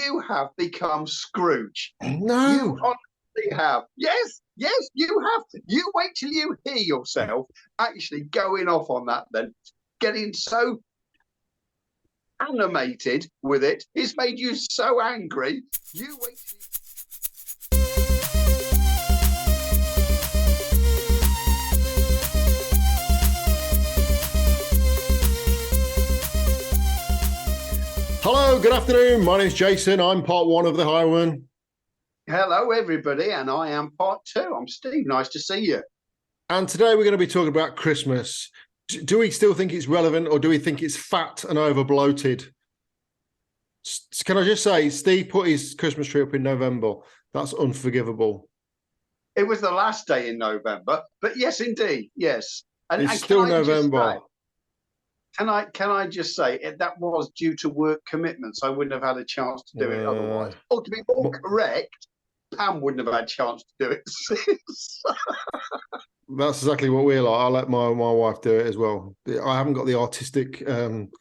you have become Scrooge. You No. honestly have. Yes, yes, you have. You wait till you hear yourself actually going off on that, then getting so animated with it. It's made you so angry. You wait till Hello, good afternoon. My name's Jason. I'm part one of the Highwayman. Hello, everybody, and I am part two. I'm Steve. Nice to see you. And today we're going to be talking about Christmas. Do we still think it's relevant, or do we think it's fat and over bloated? Can I just say, Steve put his Christmas tree up in November. That's unforgivable. It was the last day in November, but yes, indeed, yes. It's still November. Can I just say that was due to work commitments? I wouldn't have had a chance to do it otherwise. Or to be more correct, Pam wouldn't have had a chance to do it. That's exactly what we're like. I'll let my wife do it as well. I haven't got the artistic bent,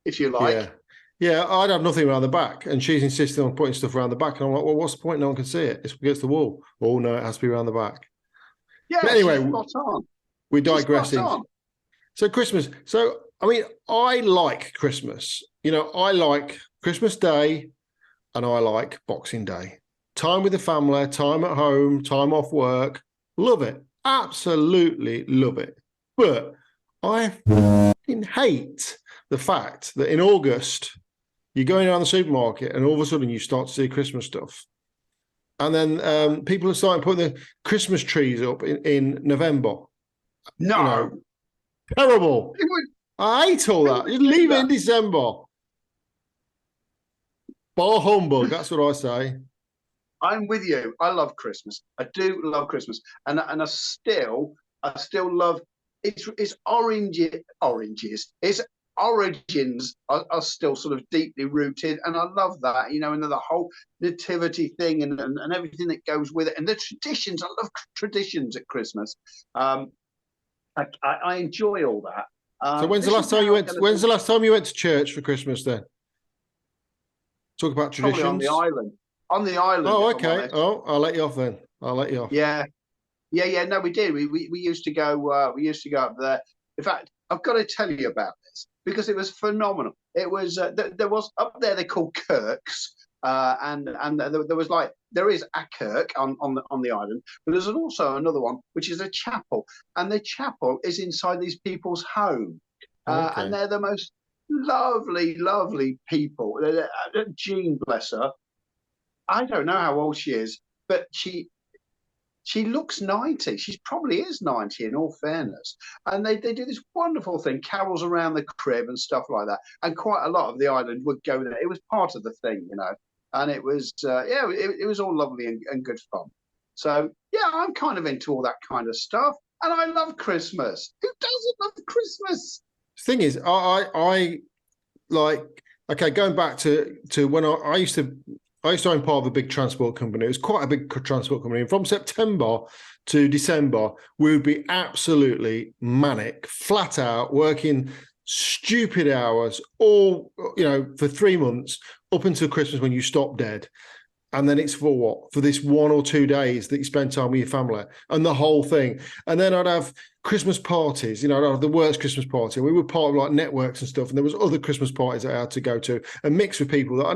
if you like. Yeah, I'd have nothing around the back, and she's insisting on putting stuff around the back, and I'm like, well, what's the point? No one can see it. It's against the wall. Oh no, it has to be around the back. Yeah, but anyway, we're digressing. So Christmas. So I mean, I like Christmas. You know, I like Christmas Day, and I like Boxing Day. Time with the family, time at home, time off work. Love it. Absolutely love it. But I hate the fact that in August, you're going around the supermarket and all of a sudden you start to see Christmas stuff. And then people are starting putting the Christmas trees up in November. No. You know, terrible. I hate all that. You leave it in December. Bar humbug, that's what I say. I'm with you. I love Christmas. I do love Christmas, and I still love its oranges. Its origins are still sort of deeply rooted, and I love that. You know, and the whole nativity thing and everything that goes with it, and the traditions. I love traditions at Christmas. I enjoy all that. So when's the last time you went? When's the last time you went to church for Christmas? Then talk about traditions. Probably on the island. On the island. Oh, okay. Oh, I'll let you off then. I'll let you off. Yeah. No, we did. We used to go. We used to go up there. In fact, I've got to tell you about this because it was phenomenal. It was there was up there they call kirks, and there is a kirk on the island, but there's also another one which is a chapel, and the chapel is inside these people's home, and they're the most lovely people. Jean, bless her. I don't know how old she is, but she looks 90. She probably is 90 in all fairness. And they do this wonderful thing, carols around the crib and stuff like that. And quite a lot of the island would go there. It was part of the thing, you know. And it was, it was all lovely and good fun. So, yeah, I'm kind of into all that kind of stuff. And I love Christmas. Who doesn't love Christmas? The thing is, I like, okay, going back to when I used to own part of a big transport company. It was quite a big transport company. And from September to December, we would be absolutely manic, flat out, working stupid hours, all, you know, for 3 months up until Christmas when you stop dead. And then it's for what? For this 1 or 2 days that you spend time with your family and the whole thing. And then I'd have Christmas parties, you know, I'd have the worst Christmas party. We were part of like networks and stuff. And there was other Christmas parties that I had to go to and mix with people that I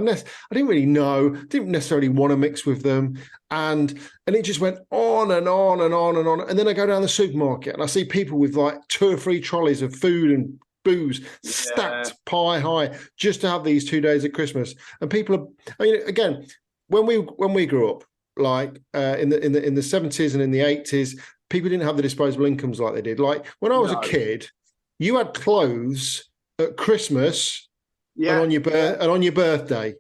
didn't really know, didn't necessarily want to mix with them. And it just went on and on and on and on. And then I go down the supermarket and I see people with like 2 or 3 trolleys of food and booze stacked pie high just to have these 2 days of Christmas. And people are, I mean, again, when we grew up, like in the 70s and in the 80s, people didn't have the disposable incomes like they did. Like when I was a kid, you had clothes at Christmas and on your birthday,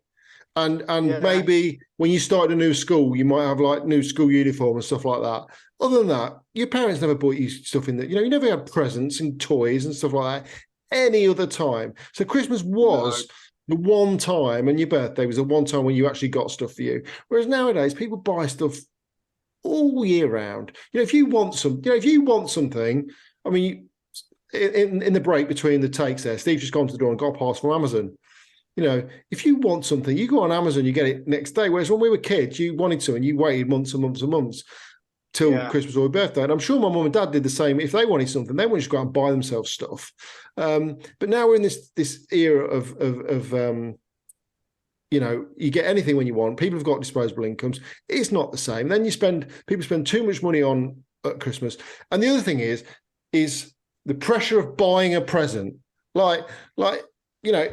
and maybe when you started a new school, you might have like new school uniform and stuff like that. Other than that, your parents never bought you stuff in that. You know, you never had presents and toys and stuff like that any other time. So Christmas was the one time, and your birthday was the one time when you actually got stuff for you. Whereas nowadays, people buy stuff all year round. You know, if you want something, I mean, in the break between the takes there, Steve's just gone to the door and got a parcel from Amazon. You know, if you want something, you go on Amazon, you get it next day. Whereas when we were kids, you wanted something, you waited months and months and months till Yeah. Christmas or your birthday. And I'm sure my mum and dad did the same. If they wanted something, they wouldn't just go out and buy themselves stuff. But now we're in this era of you know, you get anything when you want. People have got disposable incomes. It's not the same. Then people spend too much money on at Christmas. And the other thing is the pressure of buying a present. Like, you know,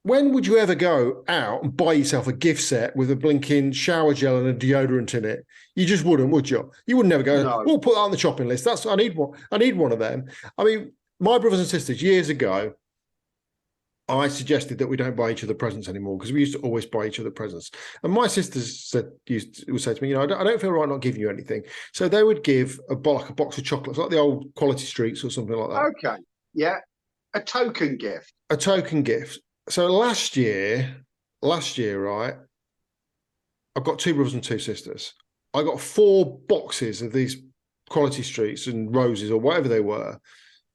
when would you ever go out and buy yourself a gift set with a blinking shower gel and a deodorant in it? You just wouldn't, would you? You would never go, No. oh, put that on the shopping list. I need one of them. I mean, my brothers and sisters, years ago, I suggested that we don't buy each other presents anymore because we used to always buy each other presents. And my sisters would say to me, you know, I don't feel right not giving you anything. So they would give a box of chocolates, like the old Quality Streets or something like that. Okay. Yeah. A token gift. A token gift. So last year, right, I've got 2 brothers and 2 sisters. I got 4 boxes of these Quality Streets and Roses or whatever they were.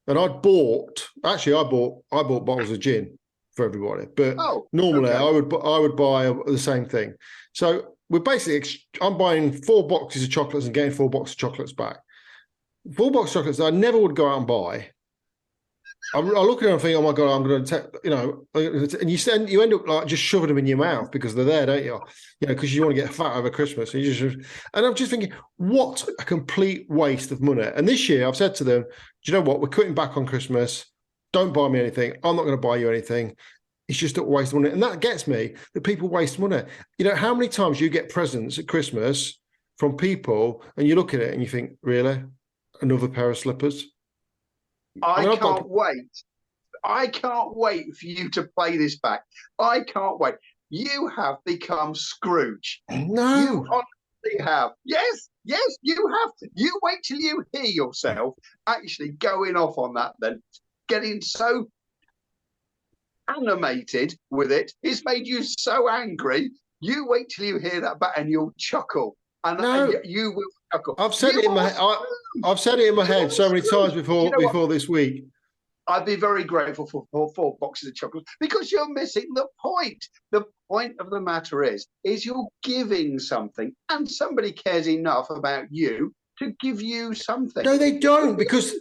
And I bought bottles of gin for everybody. But normally I would buy the same thing. So we're basically, I'm buying 4 boxes of chocolates and getting 4 boxes of chocolates back. 4 boxes of chocolates that I never would go out and buy. I look at them and think, oh my God, I'm going to take, you know, and you end up like just shoving them in your mouth because they're there, don't you? You know, because you want to get fat over Christmas. And I'm just thinking, what a complete waste of money. And this year I've said to them, do you know what? We're cutting back on Christmas. Don't buy me anything. I'm not going to buy you anything. It's just a waste of money. And that gets me that people waste money. You know, how many times you get presents at Christmas from people and you look at it and you think, really? Another pair of slippers? I can't wait. I can't wait for you to play this back. I can't wait. You have become Scrooge. No. You honestly have. Yes, you have. You wait till you hear yourself actually going off on that then. Getting so animated with it. It's made you so angry. You wait till you hear that back and you'll chuckle. And you will chuckle. I've said it in my I've said it in my head so many times before this week. I'd be very grateful for 4 boxes of chocolate because you're missing the point. The point of the matter is you're giving something and somebody cares enough about you to give you something. No, they don't because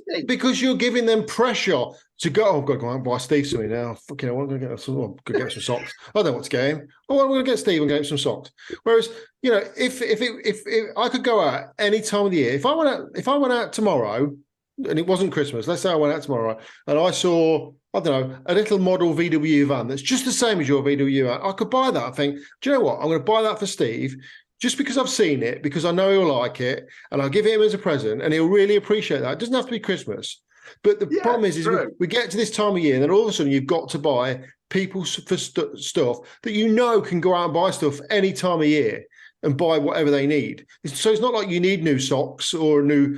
you're giving them pressure to go, oh, I've got to go out and buy Steve something now. Fucking hell, I'm going to get some socks. I don't know what to get him. Oh, I'm going to get Steve and get him some socks. Whereas, you know, if I could go out any time of the year, if I went out tomorrow and it wasn't Christmas, let's say I went out tomorrow and I saw, I don't know, a little model VW van that's just the same as your VW van, I could buy that. I think, do you know what? I'm going to buy that for Steve just because I've seen it, because I know he'll like it, and I'll give it him as a present, and he'll really appreciate that. It doesn't have to be Christmas. But the problem is we get to this time of year, and then all of a sudden you've got to buy people for stuff that you know can go out and buy stuff any time of year and buy whatever they need. So it's not like you need new socks or a new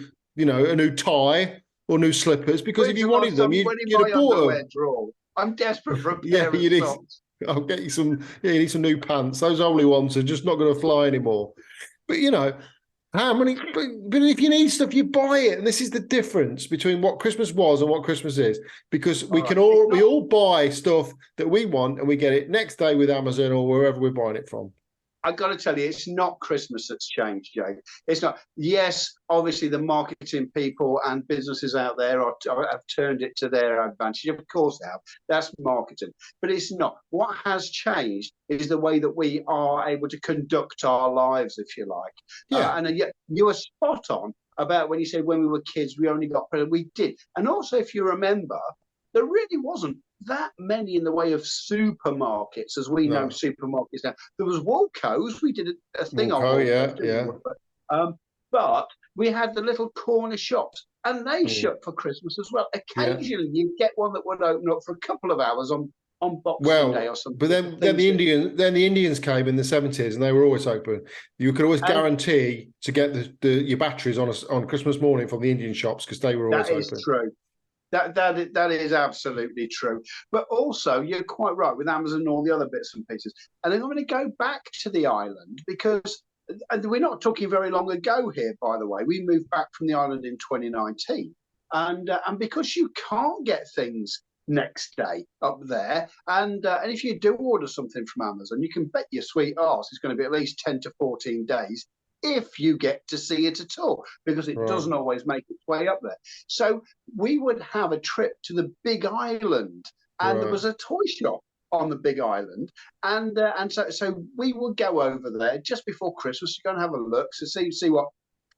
tie or new slippers, because if you wanted them, you'd have bought them. I'm desperate for a pair of socks. I'll get you some. Yeah, you need some new pants. Those only ones are just not going to fly anymore. But you know, how many? But if you need stuff, you buy it. And this is the difference between what Christmas was and what Christmas is, because we all buy stuff that we want, and we get it next day with Amazon or wherever we're buying it from. I've got to tell you, it's not Christmas that's changed, Jake. It's not. Yes, obviously the marketing people and businesses out there have turned it to their advantage. Of course they have. That's marketing. But it's not. What has changed is the way that we are able to conduct our lives, if you like. Yeah. And yet you were spot on about when you said when we were kids, we only got presents. We did. And also, if you remember, there really wasn't that many in the way of supermarkets as we know supermarkets now. There was Woolco's. We did a thing on Woolco, but we had the little corner shops, and they shut for Christmas as well. Occasionally, you get one that would open up for a couple of hours on Boxing Day or something. But then the Indians came in the 70s, and they were always open. You could always guarantee to get your batteries on Christmas morning from the Indian shops because they were always open. That is true. That is absolutely true. But also, you're quite right with Amazon and all the other bits and pieces. And then I'm going to go back to the island because we're not talking very long ago here, by the way. We moved back from the island in 2019. And because you can't get things next day up there. And if you do order something from Amazon, you can bet your sweet arse it's going to be at least 10 to 14 days if you get to see it at all, because it Right. doesn't always make its way up there. So we would have a trip to the Big Island, and there Right. was a toy shop on the Big Island, and so we would go over there just before Christmas to go and have a look to see what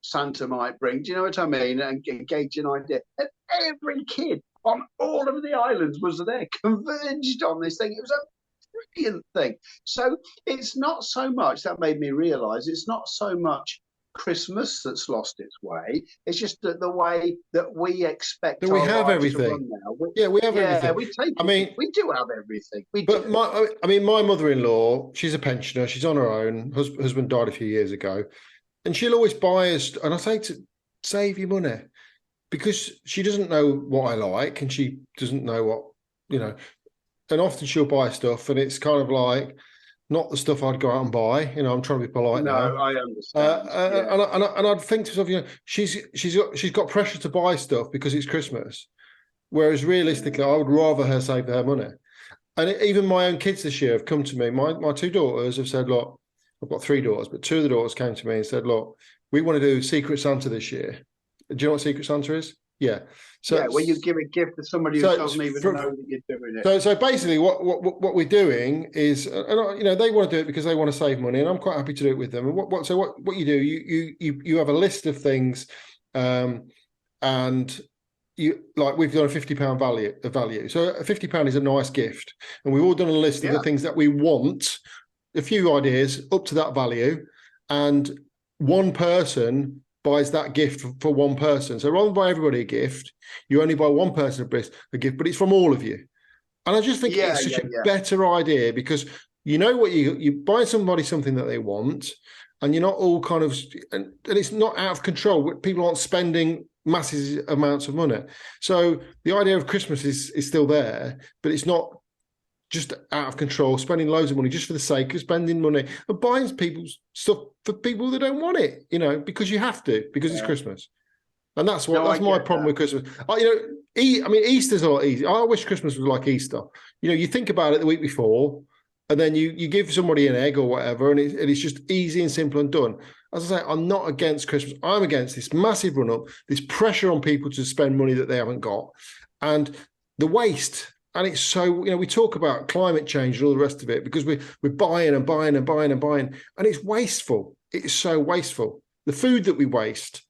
Santa might bring. Do you know what I mean? And gauge an idea. And every kid on all of the islands was there, converged on this thing. It was a brilliant thing. So it's not so much, that made me realise, it's not so much Christmas that's lost its way. It's just that the way that we expect Do we our have lives to run everything? now. Yeah, we have everything. We take. I mean, we do have everything. We but do. my mother-in-law, she's a pensioner. She's on her own. Husband died a few years ago, and she'll always buy us. And I say to save your money, because she doesn't know what I like, and she doesn't know what, you know. And often she'll buy stuff, and it's kind of like not the stuff I'd go out and buy. You know, I'm trying to be polite No, now. I understand. And I'd think to myself, you know, she's got pressure to buy stuff because it's Christmas, whereas realistically, I would rather her save her money. And even my own kids this year have come to me. My two daughters have said, look, I've got three daughters, but two of the daughters came to me and said, look, we want to do Secret Santa this year. Do you know what Secret Santa is? Yeah. So yeah, where you give a gift to somebody who doesn't even know that you're doing it. So basically, what we're doing is, and you know, they want to do it because they want to save money, and I'm quite happy to do it with them. And what you do, you have a list of things, and you, like, we've done a £50 value. So a £50 is a nice gift, and we've all done a list of the things that we want, a few ideas up to that value, and one person buys that gift for one person. So rather than buy everybody a gift, you only buy one person a gift, but it's from all of you. And I just think it's such a better idea, because you know what, you buy somebody something that they want, and you're not all kind of, and it's not out of control. People aren't spending massive amounts of money. So the idea of Christmas is still there, but it's not just out of control, spending loads of money just for the sake of spending money and buying people stuff for people that don't want it, you know, because you have to, because it's Christmas. And that's my problem with Christmas. I mean, Easter's a lot easier. I wish Christmas was like Easter. You know, you think about it the week before, and then you give somebody an egg or whatever, and it's just easy and simple and done. As I say, I'm not against Christmas. I'm against this massive run-up, this pressure on people to spend money that they haven't got, and the waste. And it's so, you know, we talk about climate change and all the rest of it because we're buying and buying and buying and buying, and it's wasteful. It is so wasteful. The food that we waste,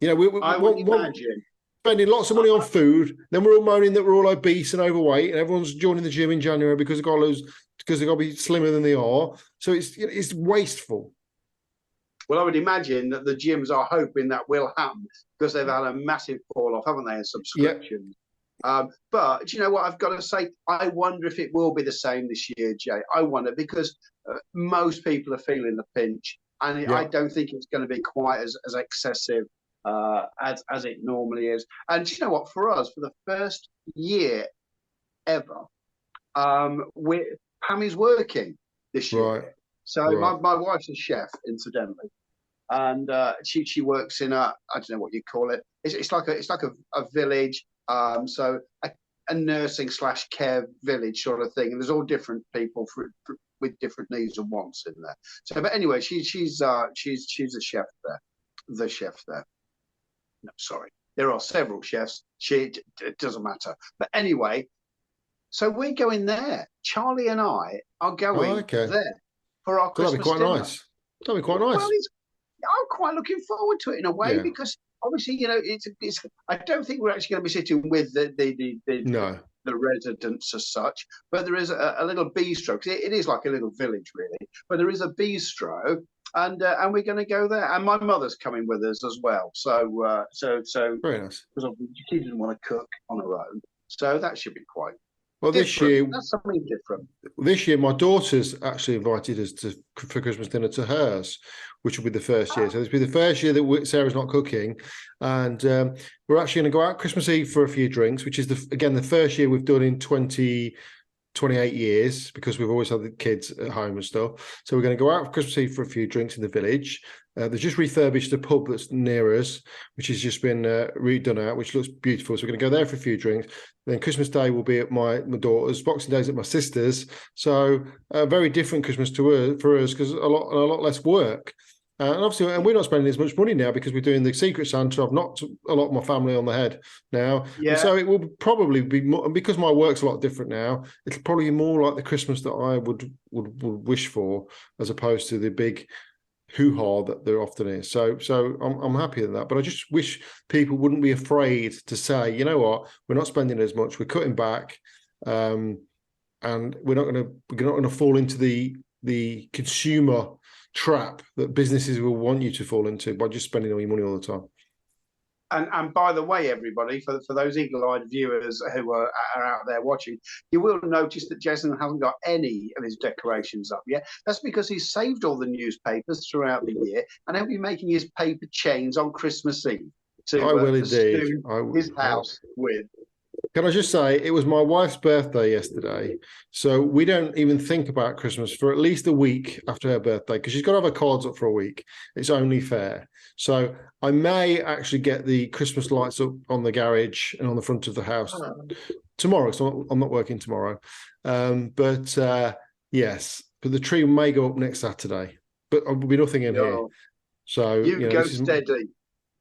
you know, I would imagine spending lots of money on food. Then we're all moaning that we're all obese and overweight, and everyone's joining the gym in January because they've got to be slimmer than they are. So it's wasteful. Well, I would imagine that the gyms are hoping that will happen because they've had a massive fall off, haven't they, in subscriptions. Yep. But you know what, I've got to say, I wonder if it will be the same this year, Jay. I wonder, because most people are feeling the pinch, and I don't think it's going to be quite as excessive as it normally is. And you know what, for us, for the first year ever, Pammy's working this year. Right. So my wife's a chef, incidentally, and she works in I don't know what you call it. It's like a village. So a nursing / care village sort of thing, and there's all different people with different needs and wants in there. So, but anyway, she's a chef there, the chef there. No, sorry, there are several chefs. It doesn't matter. But anyway, so we're going there. Charlie and I are going there for our Christmas dinner. That'd be quite nice. That'd be quite nice. Well, I'm quite looking forward to it in a way because. Obviously, you know, it's. I don't think we're actually going to be sitting with the residents as such, but there is a little bistro, because it is like a little village, really. But there is a bistro, and we're going to go there. And my mother's coming with us as well. So very nice, because she didn't want to cook on her own, so that should be quite. Well, different. This year that's something different. This year, my daughter's actually invited us for Christmas dinner to hers, which will be the first year. So this will be the first year that Sarah's not cooking, and we're actually going to go out Christmas Eve for a few drinks, which is again the first year we've done in 20 28 years because we've always had the kids at home and stuff. So we're going to go out for Christmas Eve for a few drinks in the village. They've just refurbished a pub that's near us, which has just been redone out, which looks beautiful. So we're going to go there for a few drinks. Then Christmas Day will be at my daughter's. Boxing Day is at my sister's. So a very different Christmas for us because a lot less work. And obviously, and we're not spending as much money now because we're doing the Secret Santa. I've knocked a lot of my family on the head now. Yeah. And so it will probably be more, and because my work's a lot different now, it'll probably be more like the Christmas that I would wish for, as opposed to the big hoo-ha that there often is. So I'm happy with that. But I just wish people wouldn't be afraid to say, you know what, we're not spending as much, we're cutting back, and we're not going to fall into the consumer trap that businesses will want you to fall into by just spending all your money all the time. And by the way, everybody, for those eagle-eyed viewers who are out there watching, you will notice that Jason hasn't got any of his decorations up yet. That's because he's saved all the newspapers throughout the year, and he'll be making his paper chains on Christmas Eve to I will indeed. His house with. Can I just say, it was my wife's birthday yesterday, so we don't even think about Christmas for at least a week after her birthday because she's got to have her cards up for a week. It's only fair. So I may actually get the Christmas lights up on the garage and on the front of the house tomorrow. So I'm not working tomorrow. Yes, but the tree may go up next Saturday, but there will be nothing in here. So you go steady.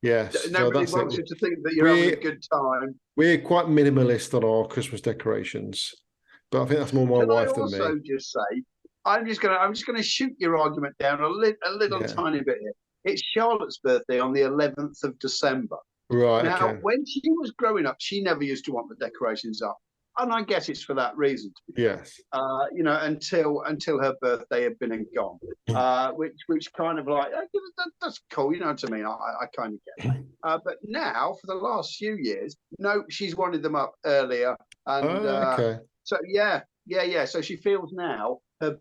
Yes. Nobody wants you to think that you're having a good time. We're quite minimalist on our Christmas decorations, but I think that's more my wife than me. Can I also just say, I'm just gonna shoot your argument down a little tiny bit here. It's Charlotte's birthday on the 11th of December. Right. Now, when she was growing up, she never used to want the decorations up, and I guess it's for that reason. Yes. Until her birthday had been and gone, which kind of like that's cool. You know what I mean? I kind of get that. But now, for the last few years, no, she's wanted them up earlier, and so yeah. So she feels now her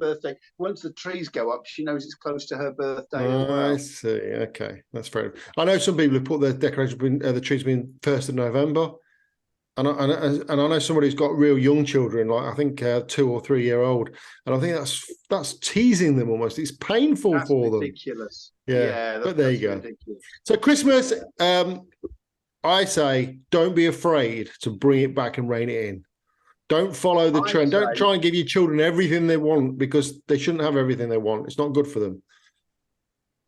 birthday. Once the trees go up, she knows it's close to her birthday as well. I see. Okay, that's fair enough. I know some people have put their decorations, the trees being 1st of November. And I know somebody who's got real young children, like I think 2 or 3 year old, and I think that's teasing them almost. It's painful for them. Ridiculous. Yeah, but there you go. Ridiculous. So Christmas, I say, don't be afraid to bring it back and rein it in. Don't follow the trend. Don't try and give your children everything they want because they shouldn't have everything they want. It's not good for them.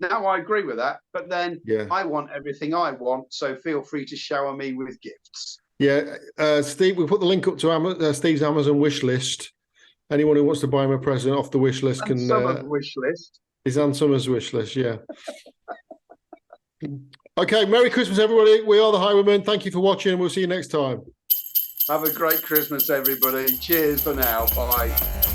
No, I agree with that. But then I want everything I want, so feel free to shower me with gifts. Yeah, Steve, we put the link up to Steve's Amazon wish list. Anyone who wants to buy him a present off the wish list can. Summer's wish list. He's on Summer's wish list, yeah. Okay, Merry Christmas, everybody. We are the Highwaymen. Thank you for watching. We'll see you next time. Have a great Christmas, everybody. Cheers for now. Bye.